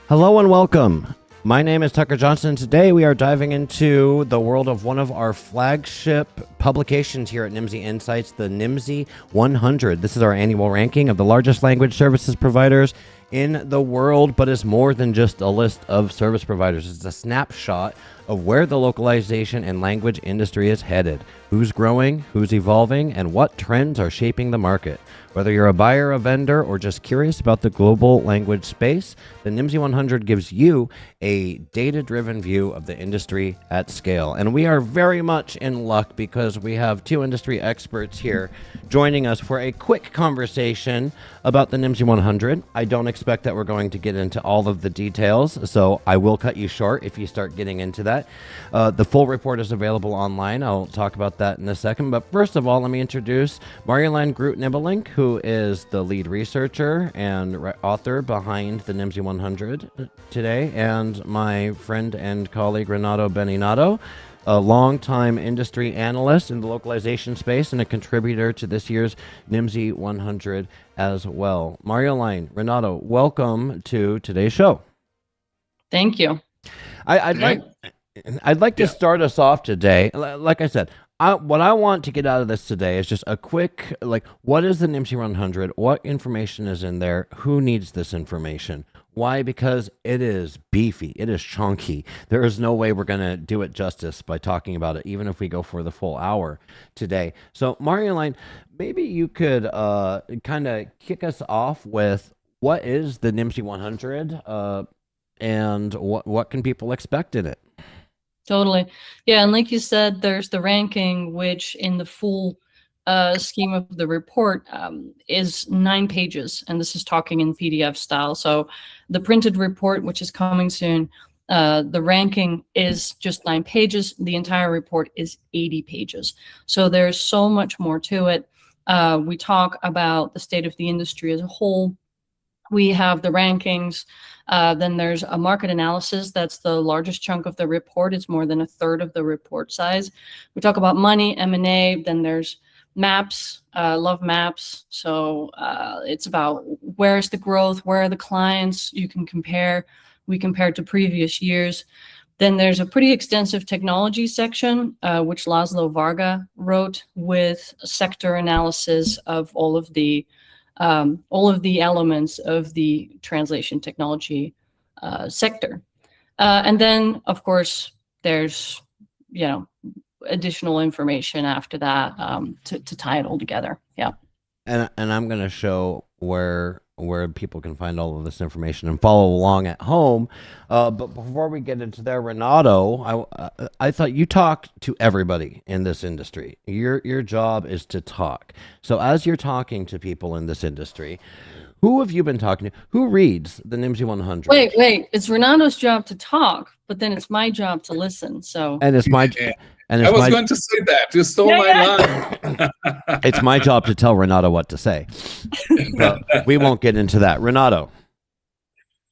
Hello and welcome. My name is Tucker Johnson. Today we are diving into the world of one of our flagship publications here at Nimdzi Insights, the Nimdzi 100. This is our annual ranking of the largest language services providers in the world, but it's more than just a list of service providers. It's a snapshot of where the localization and language industry is headed, who's growing, who's evolving, and what trends are shaping the market. Whether you're a buyer, a vendor, or just curious about the global language space, the Nimdzi 100 gives you a data-driven view of the industry at scale. And we are very much in luck because we have two industry experts here joining us for a quick conversation about the Nimdzi 100. I don't expect that we're going to get into all of the details, so I will cut you short if you start getting into that. The full report is available online. I'll talk about that in a second. But first of all, let me introduce Marjolein Groot, who is the lead researcher and author behind the Nimdzi 100 today, and my friend and colleague Renato Beninato, a longtime industry analyst in the localization space and a contributor to this year's Nimdzi 100 as well. Marjolein, Renato, welcome to today's show. Thank you. I'd like to start us off today. Like I said, what I want to get out of this today is just a quick, what is the Nimdzi 100? What information is in there? Who needs this information? Why? Because it is beefy. It is chunky. There is no way we're going to do it justice by talking about it, even if we go for the full hour today. So, Marjolein, maybe you could kind of kick us off with what is the Nimdzi 100 and what can people expect in it? Totally. Yeah, and like you said, there's the ranking, which in the full scheme of the report is 9 pages, and this is talking in PDF style. So the printed report, which is coming soon, the ranking is just 9 pages. The entire report is 80 pages. So there's so much more to it. We talk about the state of the industry as a whole. We have the rankings. Then there's a market analysis. That's the largest chunk of the report. It's more than a third of the report size. We talk about money, M&A. Then there's maps. Love maps. So it's about where's the growth, where are the clients. You can compare. We compare to previous years. Then there's a pretty extensive technology section, which Laszlo Varga wrote with sector analysis of all of the elements of the translation technology sector. And then, of course, there's, additional information after that to tie it all together. Yeah. And I'm going to show where people can find all of this information and follow along at home. But before we get into there, Renato, I thought you talk to everybody in this industry. Your job is to talk. So as you're talking to people in this industry, who have you been talking to? Who reads the Nimdzi 100? Wait. It's Renato's job to talk, but then it's my job to listen. So and it's my I was going to say that. You stole my line. It's my job to tell Renato what to say. But we won't get into that. Renato.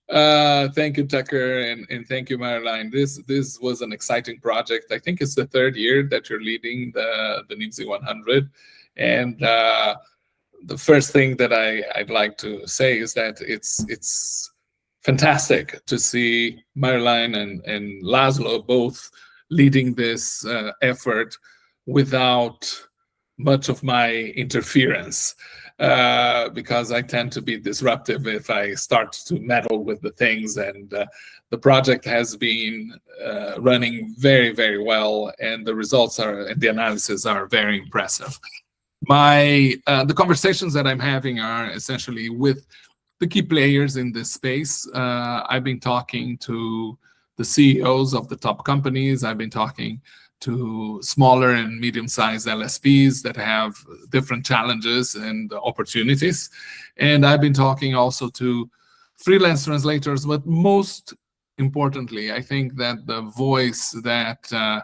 Thank you, Tucker, and thank you, Marjolein. This was an exciting project. I think it's the 3rd year that you're leading the Nimdzi 100. And the first thing that I'd like to say is that it's fantastic to see Marjolein and Laszlo both leading this effort without much of my interference, because I tend to be disruptive if I start to meddle with the things. And the project has been running very, very well, and the results and the analysis are very impressive. The conversations that I'm having are essentially with the key players in this space. I've been talking to the CEOs of the top companies. I've been talking to smaller and medium-sized LSPs that have different challenges and opportunities. And I've been talking also to freelance translators, but most importantly, I think that the voice that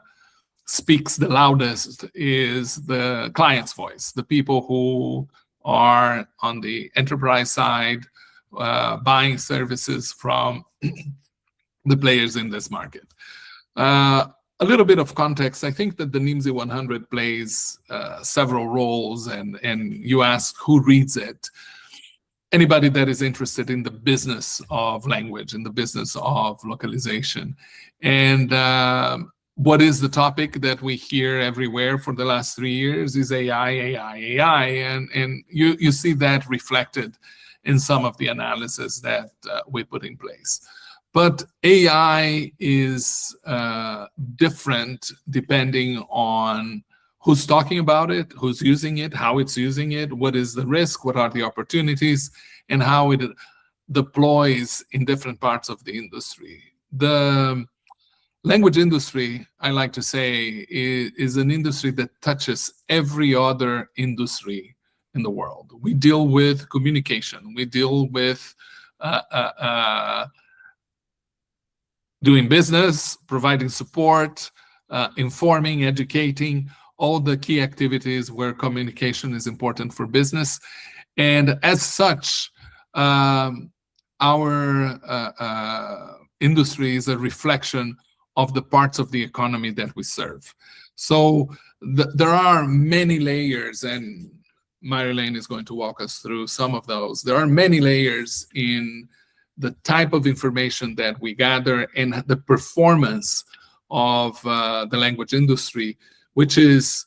speaks the loudest is the client's voice, the people who are on the enterprise side, buying services from the players in this market. A little bit of context, I think that the Nimdzi 100 plays several roles, and you ask who reads it. anybody that is interested in the business of language, in the business of localization. And what is the topic that we hear everywhere for the last 3 years is AI, AI, AI. And you see that reflected in some of the analysis that we put in place. But AI is different depending on who's talking about it, who's using it, how it's using it, what is the risk, what are the opportunities, and how it deploys in different parts of the industry. The language industry, I like to say, is an industry that touches every other industry in the world. We deal with communication. We deal with doing business, providing support, informing, educating, all the key activities where communication is important for business. And as such, our industry is a reflection of the parts of the economy that we serve. So there are many layers, and Marjolein is going to walk us through some of those. There are many layers in the type of information that we gather and the performance of the language industry, which is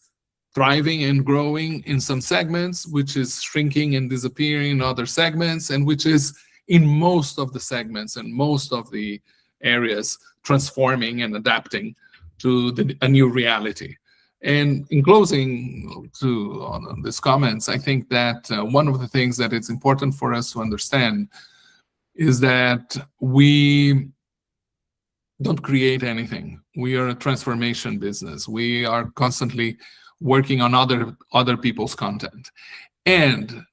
thriving and growing in some segments, which is shrinking and disappearing in other segments, and which is in most of the segments and most of the areas transforming and adapting to a new reality. And in closing on these comments, I think that one of the things that it's important for us to understand is that we don't create anything. We are a transformation business. We are constantly working on other people's content. And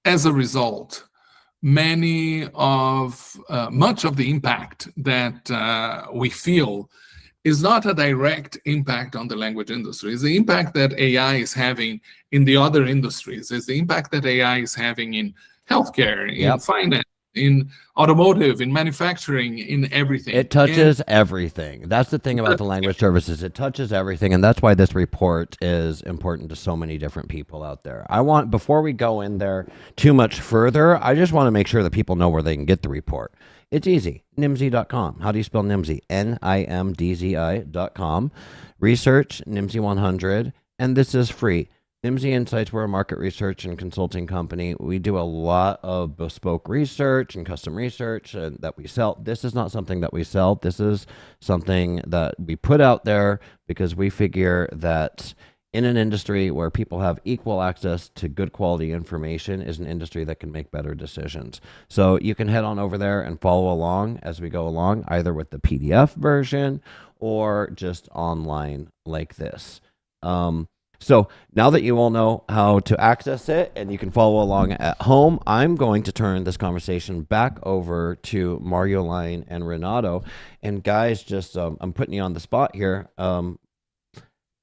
as a result, much of the impact that we feel is not a direct impact on the language industry. It's the impact that AI is having in the other industries. It's the impact that AI is having in healthcare, in finance, in automotive, in manufacturing, in everything. It touches everything. That's the thing about the language services. It touches everything, and that's why this report is important to so many different people out there. Before we go in there too much further, I just want to make sure that people know where they can get the report. It's easy. Nimdzi.com. How do you spell Nimdzi? Nimdzi.com. Research, Nimdzi 100, and this is free. Nimdzi Insights, we're a market research and consulting company. We do a lot of bespoke research and custom research that we sell. This is not something that we sell. This is something that we put out there because we figure that in an industry where people have equal access to good quality information is an industry that can make better decisions. So you can head on over there and follow along as we go along, either with the PDF version or just online like this. So now that you all know how to access it and you can follow along at home, I'm going to turn this conversation back over to Marjolein and Renato. And guys, just I'm putting you on the spot here.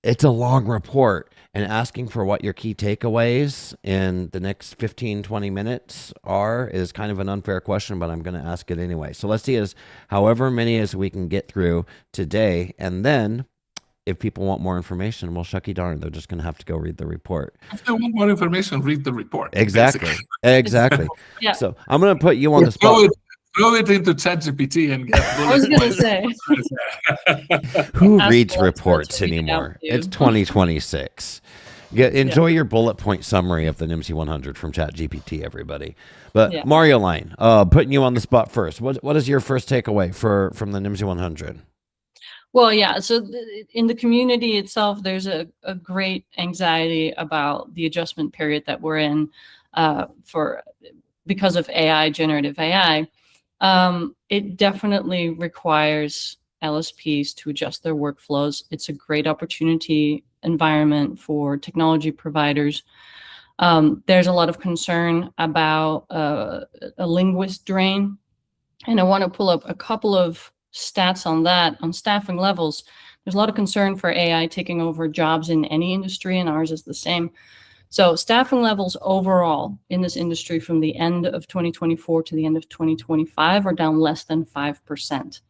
It's a long report, and asking for what your key takeaways in the next 15, 20 minutes is kind of an unfair question, but I'm going to ask it anyway. So let's see as however many as we can get through today, and then if people want more information, well, shucky darn, they're just going to have to go read the report. If they want more information, read the report. Exactly. Exactly. Yeah. So I'm going to put you on the spot. Throw it into ChatGPT and get I was going to say. Who Ask reads Alexa reports to read it anymore? out to you. It's 2026. Enjoy your bullet point summary of the Nimdzi 100 from ChatGPT, everybody. But Yeah. Marjolein, putting you on the spot first. What is your first takeaway from the Nimdzi 100? Well, yeah. So in the community itself, there's a great anxiety about the adjustment period that we're in because of AI, generative AI. It definitely requires LSPs to adjust their workflows. It's a great opportunity environment for technology providers. There's a lot of concern about a linguist drain. And I want to pull up a couple of stats on that. On staffing levels, there's a lot of concern for AI taking over jobs in any industry, and ours is the same. So staffing levels overall in this industry from the end of 2024 to the end of 2025 are down less than 5%.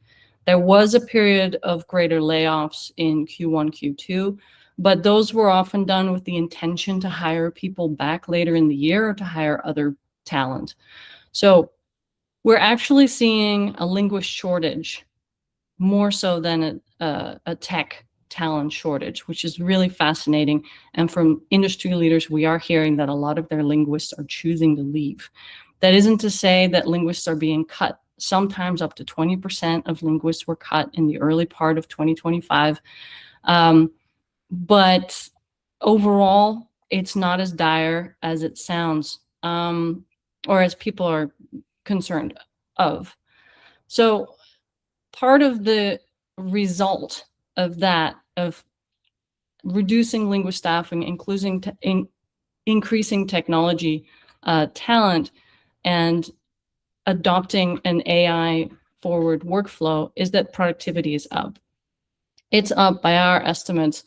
There was a period of greater layoffs in Q1, Q2, but those were often done with the intention to hire people back later in the year or to hire other talent. So we're actually seeing a linguist shortage more so than a tech talent shortage, which is really fascinating. And from industry leaders, we are hearing that a lot of their linguists are choosing to leave. That isn't to say that linguists are being cut. Sometimes up to 20% of linguists were cut in the early part of 2025. But overall, it's not as dire as it sounds, or as people are concerned of. So part of the result of that, of reducing linguist staffing, increasing technology talent, and adopting an AI forward workflow, is that productivity is up. It's up by our estimates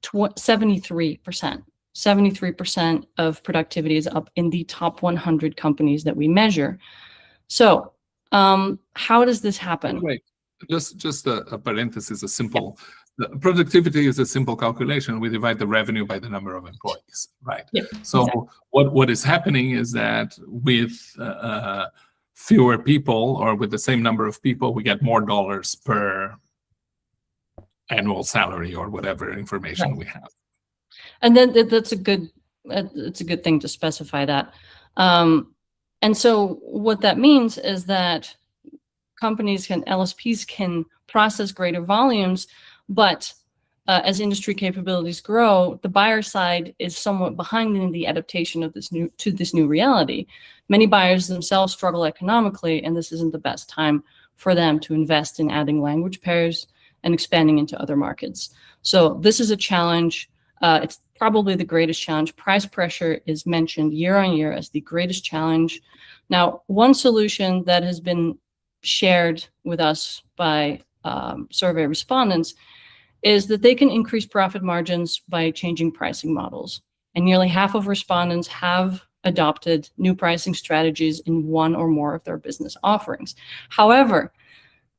73%. 73% of productivity is up in the top 100 companies that we measure. So how does this happen? Wait, just a parenthesis, a simple, the productivity is a simple calculation. We divide the revenue by the number of employees, right? Yep, so exactly. what is happening is that with fewer people, or with the same number of people, we get more dollars per annual salary, or whatever information we have. And then it's a good thing to specify that. And so what that means is that LSPs can process greater volumes, but as industry capabilities grow, the buyer side is somewhat behind in the adaptation of this new reality. Many buyers themselves struggle economically, and this isn't the best time for them to invest in adding language pairs and expanding into other markets. So this is a challenge. It's probably the greatest challenge. Price pressure is mentioned year on year as the greatest challenge. Now, one solution that has been shared with us by survey respondents is that they can increase profit margins by changing pricing models. And nearly half of respondents have adopted new pricing strategies in one or more of their business offerings. However,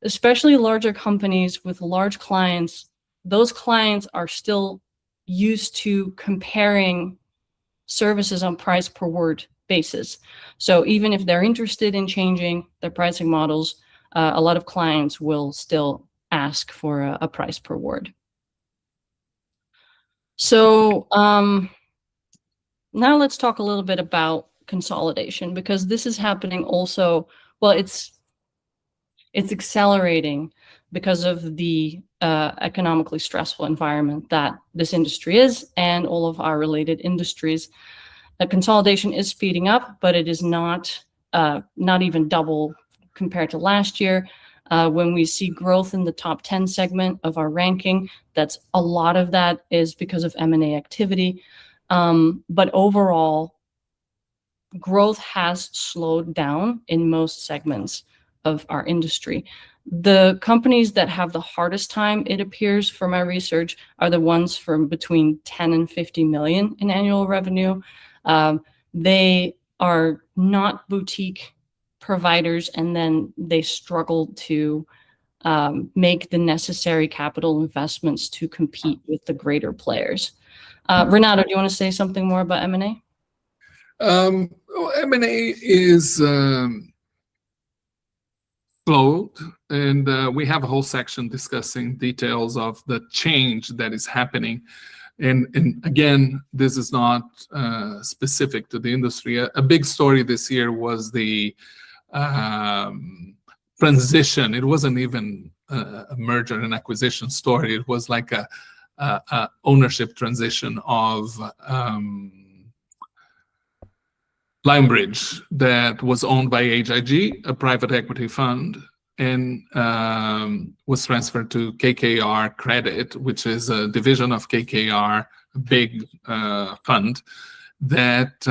especially larger companies with large clients, those clients are still used to comparing services on price per word basis. So even if they're interested in changing their pricing models, a lot of clients will still ask for a price per word. So now let's talk a little bit about consolidation, because this is happening also. Well, it's accelerating because of the economically stressful environment that this industry is, and all of our related industries. The consolidation is speeding up, but it is not even double compared to last year. When we see growth in the top 10 segment of our ranking, that's a lot of that is because of M&A activity. But overall, growth has slowed down in most segments of our industry. The companies that have the hardest time, it appears from my research, are the ones from between 10 and 50 million in annual revenue. They are not boutique providers, and then they struggle to make the necessary capital investments to compete with the greater players. Renato, do you want to say something more about M&A? M&A is slowed, and we have a whole section discussing details of the change that is happening. And again, this is not specific to the industry. A big story this year was the transition. It wasn't even a merger and acquisition story. It was like a ownership transition of Linebridge, that was owned by HIG, a private equity fund, and was transferred to KKR Credit, which is a division of KKR, a big fund that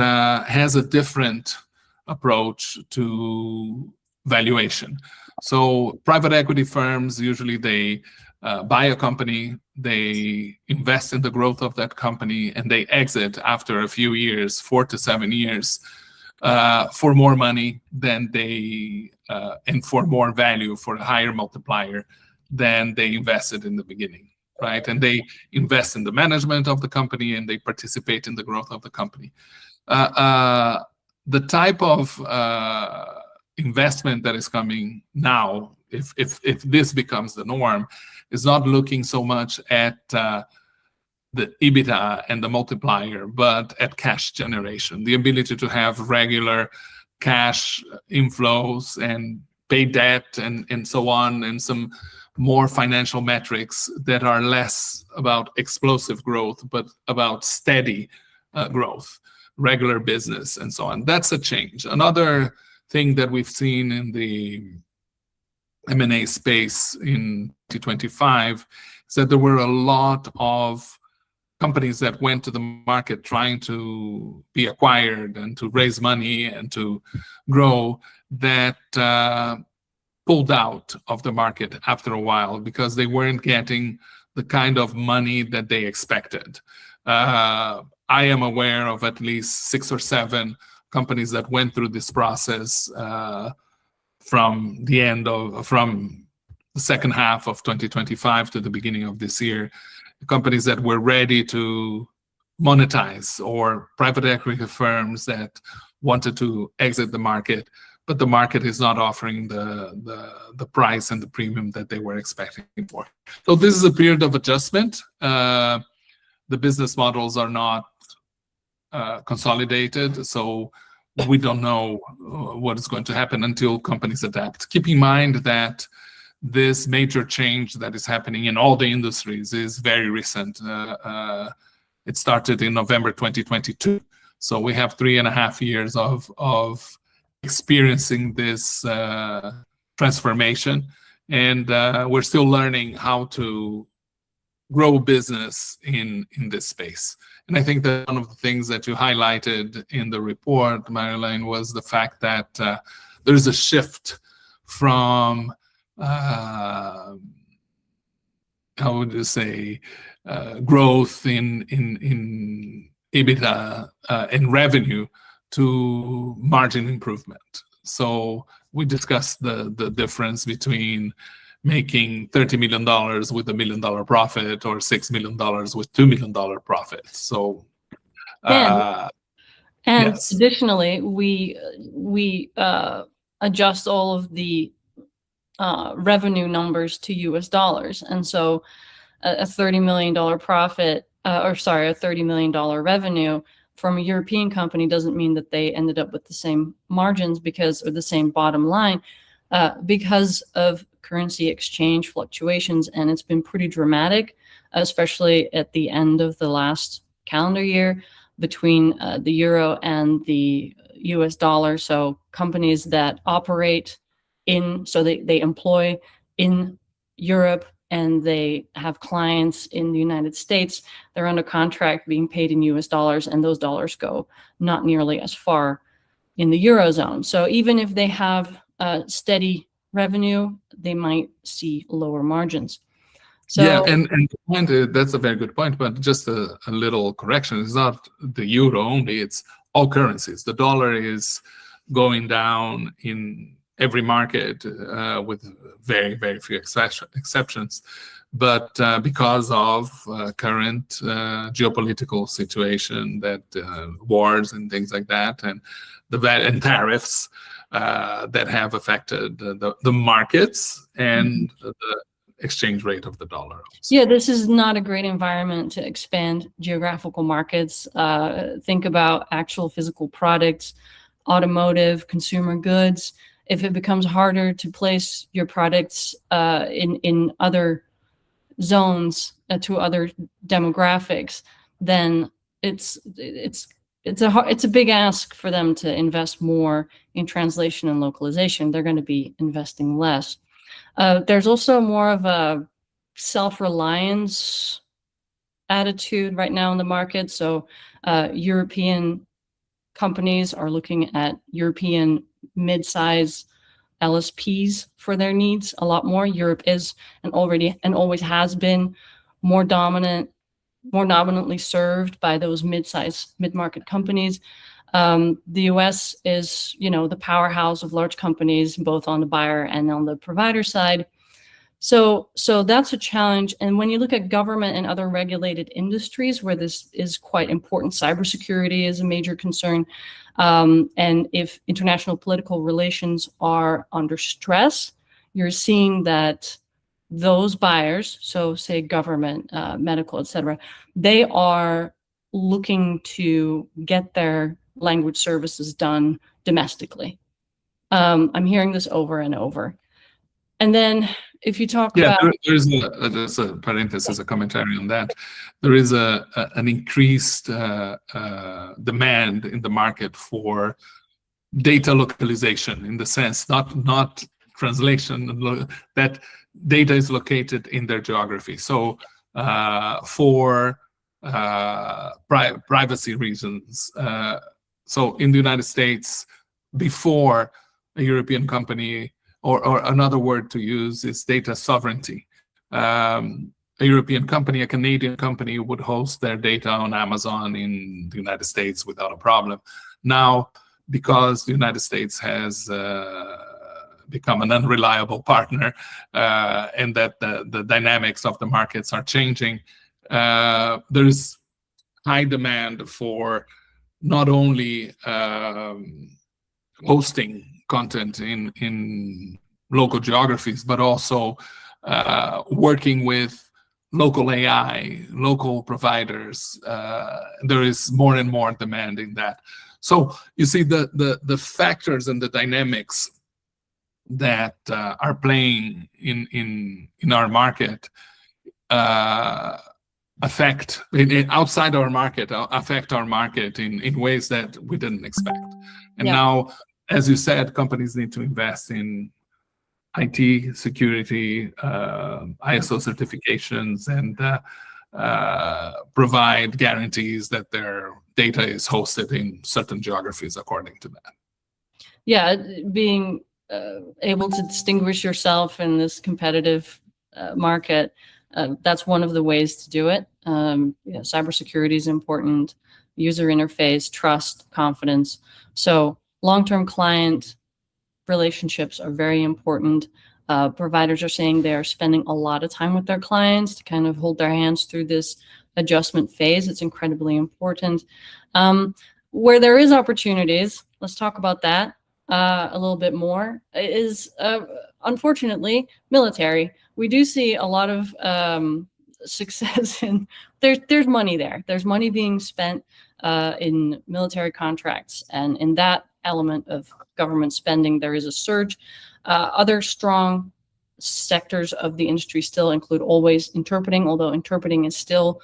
has a different approach to valuation. So private equity firms, usually they buy a company, they invest in the growth of that company, and they exit after a few years, 4 to 7 years, for more money than they, and for more value, for a higher multiplier than they invested in the beginning, right? And they invest in the management of the company, and they participate in the growth of the company. the type of investment that is coming now, if this becomes the norm, is not looking so much at the EBITDA and the multiplier, but at cash generation, the ability to have regular cash inflows and pay debt and so on, and some more financial metrics that are less about explosive growth, but about steady growth, regular business, and so on. That's a change. Another thing that we've seen in the M&A space in 2025 is that there were a lot of companies that went to the market trying to be acquired and to raise money and to grow that pulled out of the market after a while because they weren't getting the kind of money that they expected. I am aware of at least 6 or 7 companies that went through this process from the second half of 2025 to the beginning of this year. Companies that were ready to monetize, or private equity firms that wanted to exit the market, but the market is not offering the price and the premium that they were expecting for. So this is a period of adjustment. The business models are not consolidated, so we don't know what is going to happen until companies adapt. Keep in mind that this major change that is happening in all the industries is very recent. It started in November 2022. So we have 3.5 years of experiencing this transformation. And we're still learning how to grow business in this space. And I think that one of the things that you highlighted in the report, Marjolein, was the fact that there's a shift from how would you say, growth in EBITDA and revenue to margin improvement. So we discussed the difference between making $30 million with $1 million profit or $6 million with $2 million profit. So and yes. Additionally, we adjust all of the revenue numbers to US dollars. And so a $30 million profit, a $30 million revenue from a European company doesn't mean that they ended up with the same margins or the same bottom line because of currency exchange fluctuations. And it's been pretty dramatic, especially at the end of the last calendar year between the euro and the US dollar. So companies that operate they employ in Europe and they have clients in the United States, they're under contract being paid in US dollars, and those dollars go not nearly as far in the Eurozone. So even if they have steady revenue, they might see lower margins. So yeah, and the point, that's a very good point, but just a little correction. It's not the euro only, it's all currencies. The dollar is going down in every market with very, very few exceptions. But because of current geopolitical situation, that wars and things like that, and and tariffs that have affected the markets and the exchange rate of the dollar. Yeah, this is not a great environment to expand geographical markets. Think about actual physical products, automotive, consumer goods. If it becomes harder to place your products in other zones to other demographics, then it's a big ask for them to invest more in translation and localization. They're going to be investing less. There's also more of a self-reliance attitude right now in the market. So European companies are looking at European mid-size LSPs for their needs a lot more. Europe is and always has been more dominantly served by those mid-market companies. The US is, the powerhouse of large companies, both on the buyer and on the provider side. So that's a challenge. And when you look at government and other regulated industries where this is quite important, cybersecurity is a major concern. And if international political relations are under stress, you're seeing that those buyers, so say government, medical, etc., they are looking to get their language services done domestically. I'm hearing this over and over. And then if you talk about... there's a parenthesis, a commentary on that. There is an increased demand in the market for data localization, in the sense, not translation, that data is located in their geography. So for privacy reasons. So in the United States, before a European company, or another word to use is data sovereignty. A European company, a Canadian company would host their data on Amazon in the United States without a problem. Now, because the United States has become an unreliable partner, and that the dynamics of the markets are changing, there's high demand for not only hosting content in local geographies, but also working with local AI, local providers. There is more and more demand in that. So you see the factors and the dynamics that are playing in our market affect outside our market, affect our market in ways that we didn't expect. And now, as you said, companies need to invest in IT security, ISO certifications, and provide guarantees that their data is hosted in certain geographies according to that. Yeah, being able to distinguish yourself in this competitive market, that's one of the ways to do it. Cybersecurity is important, user interface, trust, confidence. So long-term client relationships are very important. Providers are saying they are spending a lot of time with their clients to kind of hold their hands through this adjustment phase. It's incredibly important. Where there is opportunities, let's talk about that a little bit more, is unfortunately military. We do see a lot of success in, there's money there. There's money being spent in military contracts, and in that element of government spending, there is a surge. Other strong sectors of the industry still include always interpreting, although interpreting is still,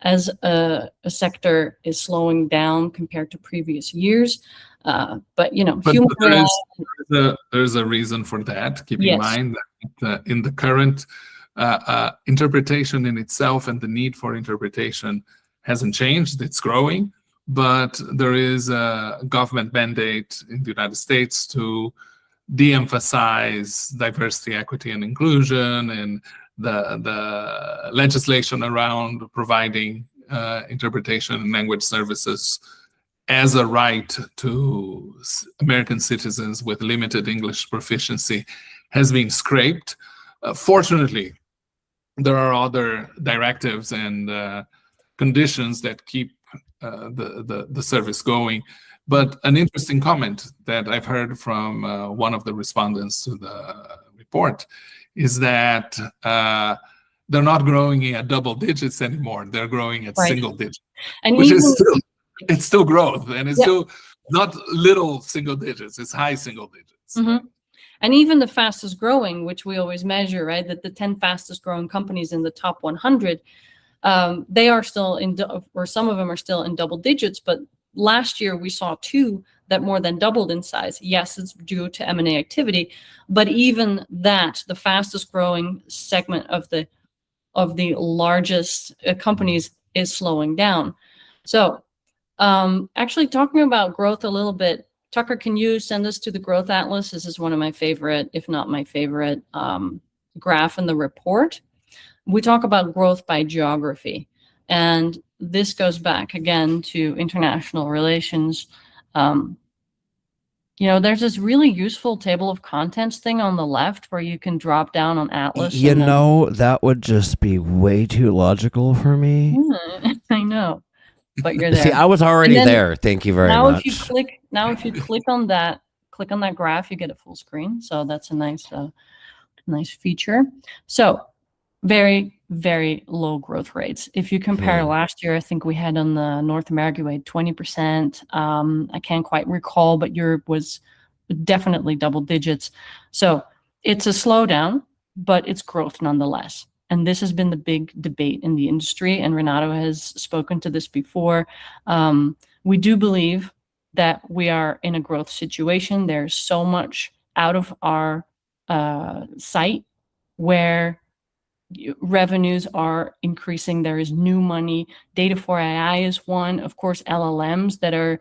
as a sector, is slowing down compared to previous years. But there's a reason for that. Keep in mind that in the current interpretation in itself and the need for interpretation hasn't changed. It's growing, but there is a government mandate in the United States to de-emphasize diversity, equity, and inclusion, and the legislation around providing interpretation and language services as a right to American citizens with limited English proficiency has been scraped. Fortunately, there are other directives and conditions that keep the service going. But an interesting comment that I've heard from one of the respondents to the report is that they're not growing at double digits anymore. They're growing at single digits, and which is still growth, and it's still not little single digits. It's high single digits. Mm-hmm. And even the fastest growing, which we always measure, right? That the 10 fastest growing companies in the top 100, they are still in, or some of them are still in double digits. But last year we saw 2 that more than doubled in size. Yes, it's due to M&A activity, but even that, the fastest growing segment of the largest companies is slowing down. So actually talking about growth a little bit, Tucker, can you send us to the growth atlas? This is one of my favorite, if not my favorite, graph in the report. We talk about growth by geography, and this goes back again to international relations. There's this really useful table of contents thing on the left where you can drop down on Atlas. That would just be way too logical for me. I know, but you're there. See, I was already there. Thank you very much. If you click on that graph, you get a full screen. So that's a nice feature. So very, very low growth rates. If you compare last year, I think we had on the North America, we had 20%. I can't quite recall, but Europe was definitely double digits. So it's a slowdown, but it's growth nonetheless. And this has been the big debate in the industry, and Renato has spoken to this before. We do believe that we are in a growth situation. There's so much out of our sight where revenues are increasing. There is new money. Data for AI is one. Of course, LLMs that are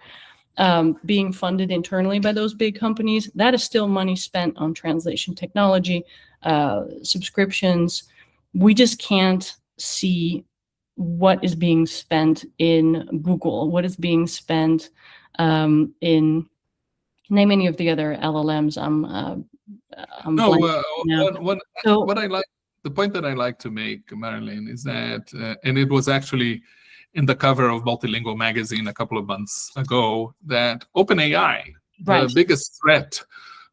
being funded internally by those big companies. That is still money spent on translation technology, subscriptions. We just can't see what is being spent in Google, what is being spent in name any of the other LLMs. What I like, the point that I like to make, Marjolein, is that, and it was actually in the cover of Multilingual magazine a couple of months ago, that OpenAI, the biggest threat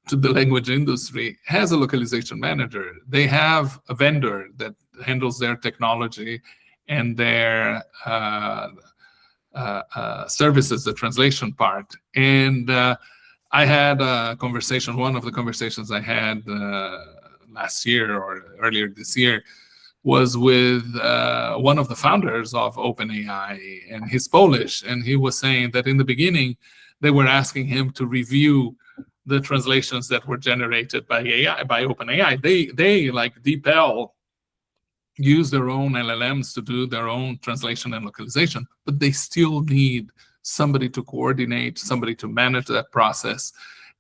to the language industry, has a localization manager. They have a vendor that handles their technology and their services, the translation part. And I had a conversation, one of the conversations I had last year or earlier this year was with one of the founders of OpenAI, and he's Polish, and he was saying that in the beginning they were asking him to review the translations that were generated by AI, by OpenAI. They like DeepL use their own LLMs to do their own translation and localization, but they still need somebody to coordinate, somebody to manage that process.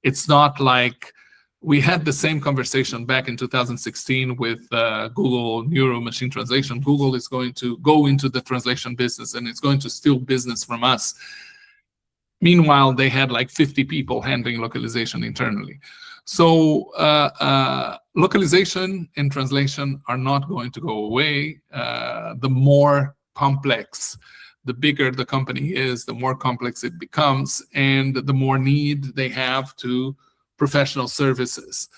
It's not like we had the same conversation back in 2016 with Google Neuro Machine Translation. Google is going to go into the translation business and it's going to steal business from us. Meanwhile, they had like 50 people handling localization internally. So localization and translation are not going to go away. The more complex, the bigger the company is, the more complex it becomes, and the more need they have to professional services.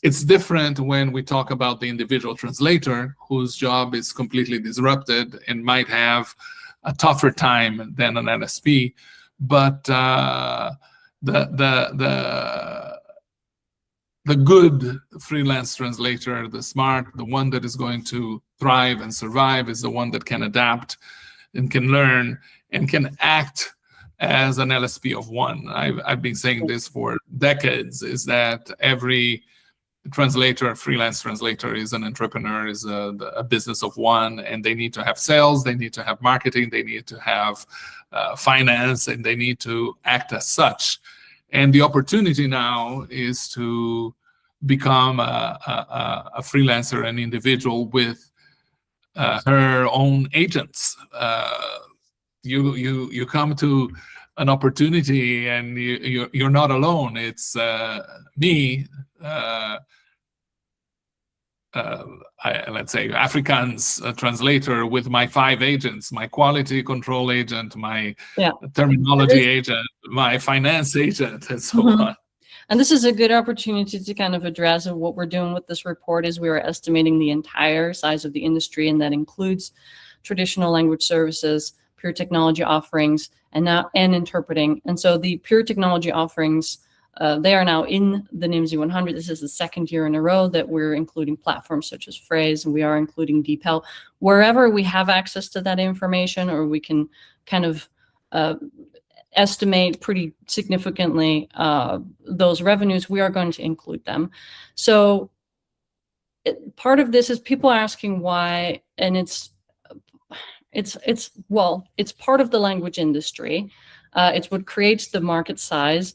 It's different when we talk about the individual translator whose job is completely disrupted and might have a tougher time than an LSP. But the good freelance translator, the smart, the one that is going to thrive and survive, is the one that can adapt and can learn and can act as an LSP of one. I've been saying this for decades, is that every translator, freelance translator, is an entrepreneur, is a business of one, and they need to have sales, they need to have marketing, they need to have finance, and they need to act as such. And the opportunity now is to become a freelancer, an individual with her own agents. You come to an opportunity and you're not alone. It's me, let's say Afrikaans translator with my 5 agents, my quality control agent, my terminology agent, my finance agent, and so on. And this is a good opportunity to kind of address what we're doing with this report. Is we are estimating the entire size of the industry, and that includes traditional language services, pure technology offerings, and interpreting. And so the pure technology offerings, they are now in the Nimdzi 100. This is the second year in a row that we're including platforms such as Phrase, and we are including DeepL. Wherever we have access to that information, or we can kind of estimate pretty significantly those revenues, we are going to include them. So part of this is people asking why, and it's part of the language industry. It's what creates the market size,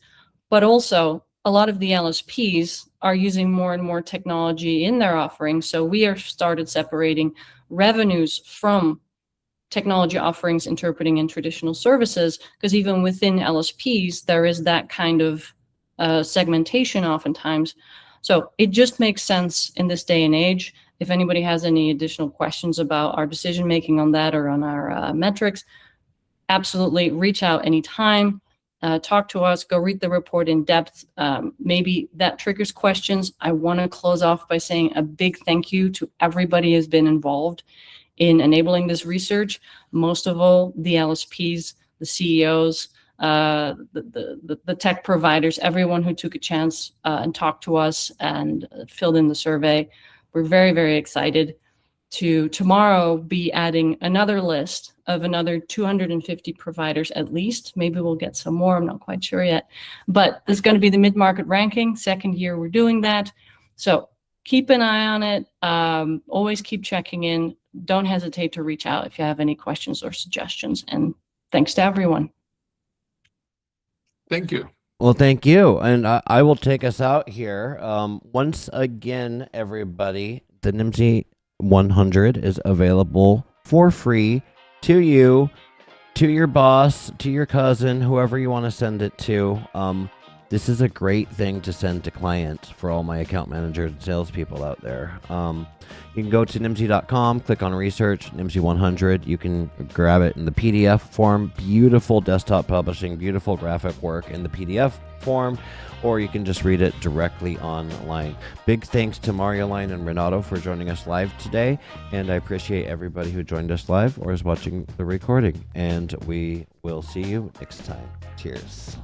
but also a lot of the LSPs are using more and more technology in their offerings. So we are started separating revenues from technology offerings, interpreting, and traditional services, because even within LSPs, there is that kind of segmentation oftentimes. So it just makes sense in this day and age. If anybody has any additional questions about our decision making on that or on our metrics, absolutely reach out anytime. Talk to us, go read the report in depth. Maybe that triggers questions. I want to close off by saying a big thank you to everybody who's been involved in enabling this research. Most of all, the LSPs, the CEOs, the tech providers, everyone who took a chance and talked to us and filled in the survey. We're very, very excited to tomorrow be adding another list of another 250 providers at least. Maybe we'll get some more, I'm not quite sure yet. But this is going to be the mid-market ranking, second year we're doing that. So keep an eye on it. Always keep checking in. Don't hesitate to reach out if you have any questions or suggestions. And thanks to everyone. Thank you. Well, thank you. And I will take us out here. Once again, everybody, the Nimdzi 100 is available for free to you, to your boss, to your cousin, whoever you want to send it to. This is a great thing to send to clients for all my account managers and salespeople out there. You can go to nimdzi.com, click on research, Nimdzi 100. You can grab it in the PDF form. Beautiful desktop publishing, beautiful graphic work in the PDF form, or you can just read it directly online. Big thanks to Marjolein and Renato for joining us live today, and I appreciate everybody who joined us live or is watching the recording, and we will see you next time. Cheers.